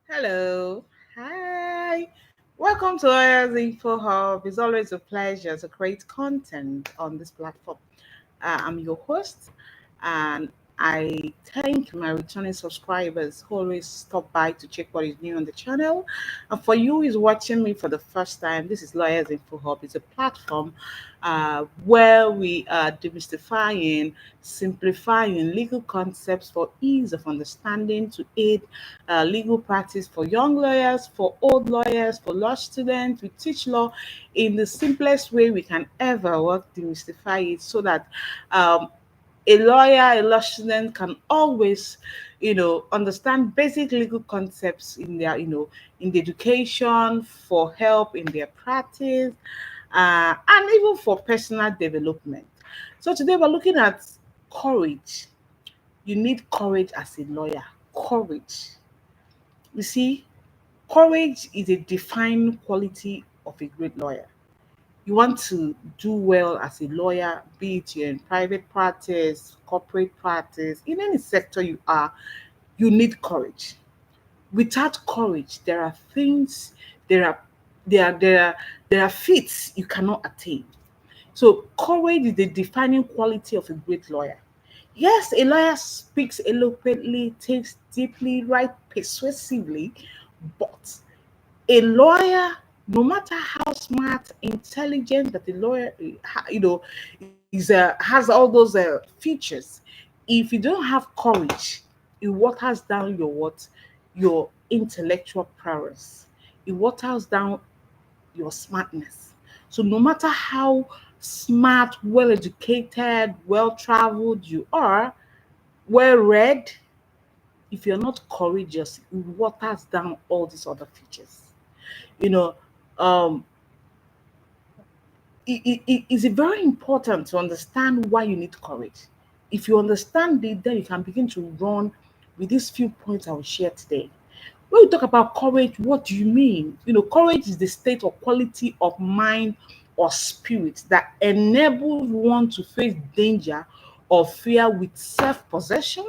Hello. Hi. Welcome to Lawyers Infohub. It's always a pleasure to create content on this platform. I'm your host, and I thank my returning subscribers who always stop by to check what is new on the channel. And for you who is watching me for the first time, this is Lawyers Info Hub. It's a platform where we are demystifying, simplifying legal concepts for ease of understanding to aid legal practice for young lawyers, for old lawyers, for law students. We teach law in the simplest way we can ever work, demystify it so that um, a lawyer, a law student can always, understand basic legal concepts in their, in the education, for help in their practice, and even for personal development. So today we're looking at courage. You need courage as a lawyer. Courage. You see, courage is a defined quality of a great lawyer. You want to do well as a lawyer, be it you're in private practice, corporate practice, in any sector you are, you need courage. Without courage, there are things, there are there are there are there are feats you cannot attain. So courage is the defining quality of a great lawyer. Yes, a lawyer speaks eloquently, thinks deeply, writes persuasively, but a lawyer, no matter how smart, intelligent that the lawyer, has all those features, if you don't have courage, it waters down your intellectual prowess. It waters down your smartness. So no matter how smart, well educated, well traveled you are, well read, if you're not courageous, it waters down all these other features. You know, um, it is very important to understand why you need courage. If you understand it, then you can begin to run with these few points I will share today. When we talk about courage, what do you mean? Courage is the state or quality of mind or spirit that enables one to face danger or fear with self-possession,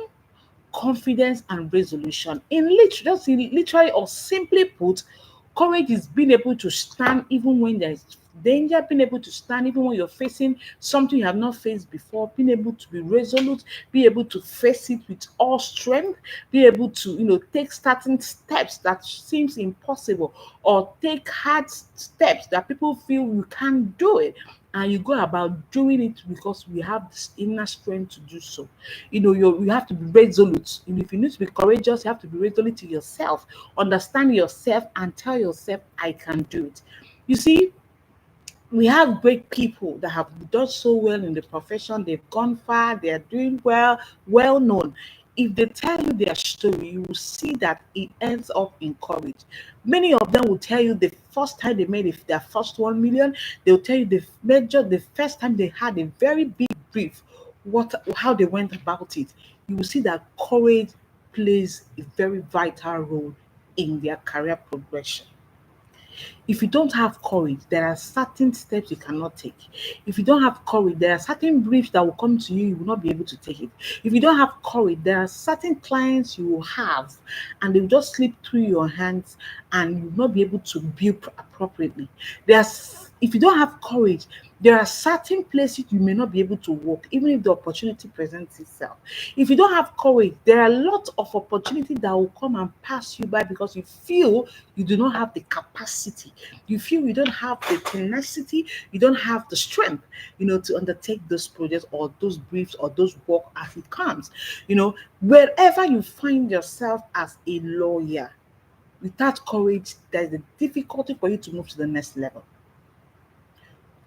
confidence, and resolution. Literally or simply put, courage is being able to stand even when there is danger, being able to stand even when you're facing something you have not faced before, being able to be resolute, be able to face it with all strength, be able to, take certain steps that seems impossible, or take hard steps that people feel you can't do it. And you go about doing it because we have this inner strength to do so. You have to be resolute. If you need to be courageous, you have to be resolute to yourself, understand yourself, and tell yourself, I can do it. You see, we have great people that have done so well in the profession. They've gone far, they are doing well, well known. If they tell you their story, you will see that it ends up in courage. Many of them will tell you the first time they made their first 1 million. They'll tell you the first time they had a very big brief, how they went about it. You will see that courage plays a very vital role in their career progression. If you don't have courage, there are certain steps you cannot take. If you don't have courage, there are certain briefs that will come to you, you will not be able to take it. If you don't have courage, there are certain clients you will have and they will just slip through your hands and you will not be able to build appropriately. If you don't have courage, there are certain places you may not be able to work, even if the opportunity presents itself. If you don't have courage, there are lots of opportunities that will come and pass you by because you feel you do not have the capacity. You feel you don't have the tenacity, you don't have the strength, to undertake those projects or those briefs or those work as it comes. Wherever you find yourself as a lawyer, without courage, there's a difficulty for you to move to the next level.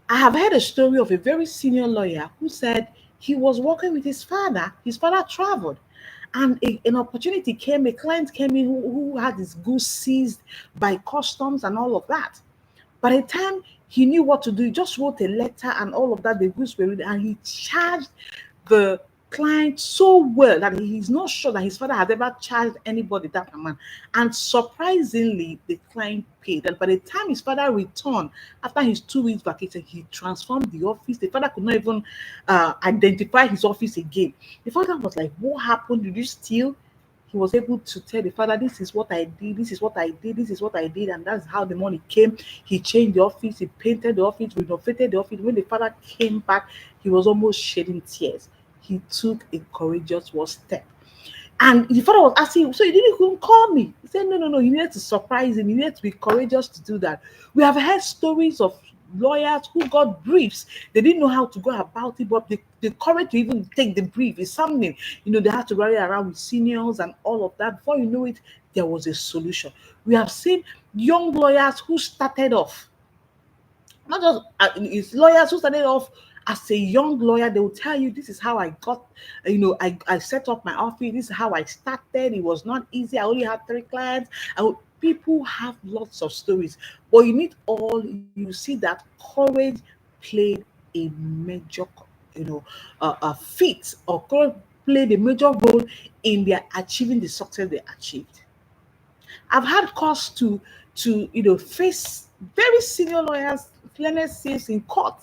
I have heard a story of a very senior lawyer who said he was working with his father. His father traveled, and an opportunity came. A client came in who had his goods seized by customs and all of that. By the time he knew what to do, he just wrote a letter and all of that. The goods were ready, and he charged the client so well that he's not sure that his father had ever charged anybody that amount. And surprisingly, the client paid. And by the time his father returned after his 2 weeks vacation, he transformed the office. The father could not even identify his office again. The father was like, "What happened? Did you steal?" he was able to tell the father, this is what I did, this is what I did, this is what I did, and that's how the money came. He changed the office, he painted the office, renovated the office. When the father came back, he was almost shedding tears. He took a courageous one step. And the father was asking him, so you didn't even call me? He said, no, no, no. You needed to surprise him. You needed to be courageous to do that. We have heard stories of lawyers who got briefs. They didn't know how to go about it, but the courage to even take the brief is something. They had to rally around with seniors and all of that. Before you know it, there was a solution. We have seen young lawyers who started off not just it's lawyers who started off as a young lawyer. They will tell you, this is how I got, I set up my office, this is how I started. It was not easy. I only had 3 clients. People have lots of stories, but you see that courage played a major a feat, or courage played a major role in their achieving the success they achieved. I've had cause to face very senior lawyers, fairness says in court.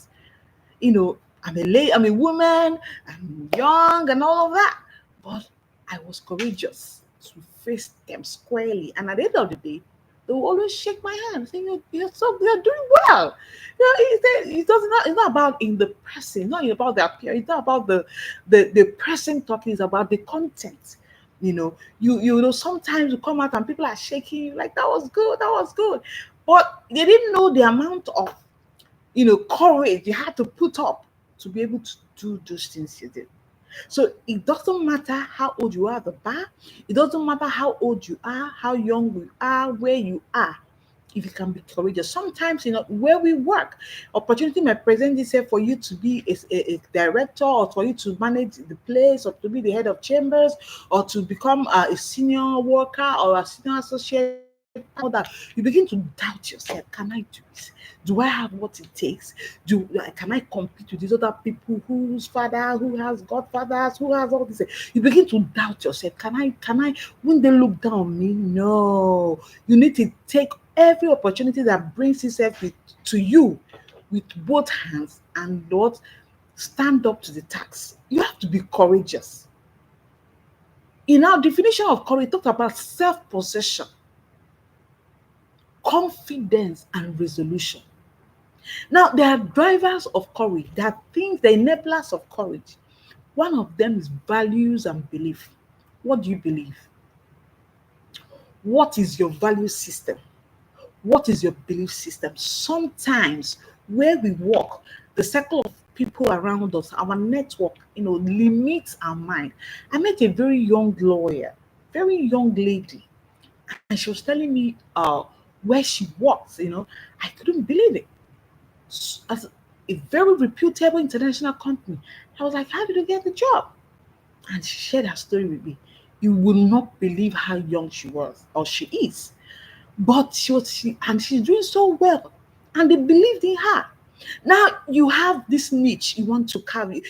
I'm a lady, I'm a woman, I'm young and all of that. But I was courageous to face them squarely. And at the end of the day, they will always shake my hand, saying, you're doing well. It's not about in the person, not about the appearance, it's not about the person talking, it's about the content. Sometimes you come out and people are shaking you like, that was good, that was good. But they didn't know the amount of courage you had to put up to be able to do those things you did. So it doesn't matter how old you are at the bar, it doesn't matter how old you are, how young you are, where you are. If you can be courageous, sometimes where we work, opportunity might present itself for you to be a director, or for you to manage the place, or to be the head of chambers, or to become a senior worker or a senior associate. All that, you begin to doubt yourself. Can I do this? Do I have what it takes? Can I compete with these other people whose father, who has godfathers, who has all this? You begin to doubt yourself. Can I Won't they look down on me? No. You need to take every opportunity that brings itself to you with both hands, and not stand up to the task. You have to be courageous. In our definition of courage, talk about self-possession, confidence, and resolution. Now, there are drivers of courage. There are things, the enablers of courage. One of them is values and belief. What do you believe? What is your value system? What is your belief system? Sometimes where we work, the circle of people around us, our network, limits our mind. I met a very young lawyer, very young lady, and she was telling me where she works. I couldn't believe it. As a very reputable international company. I was like, how did you get the job? And she shared her story with me. You will not believe how young she was, or she is. But and she's doing so well. And they believed in her. Now you have this niche you want to carry.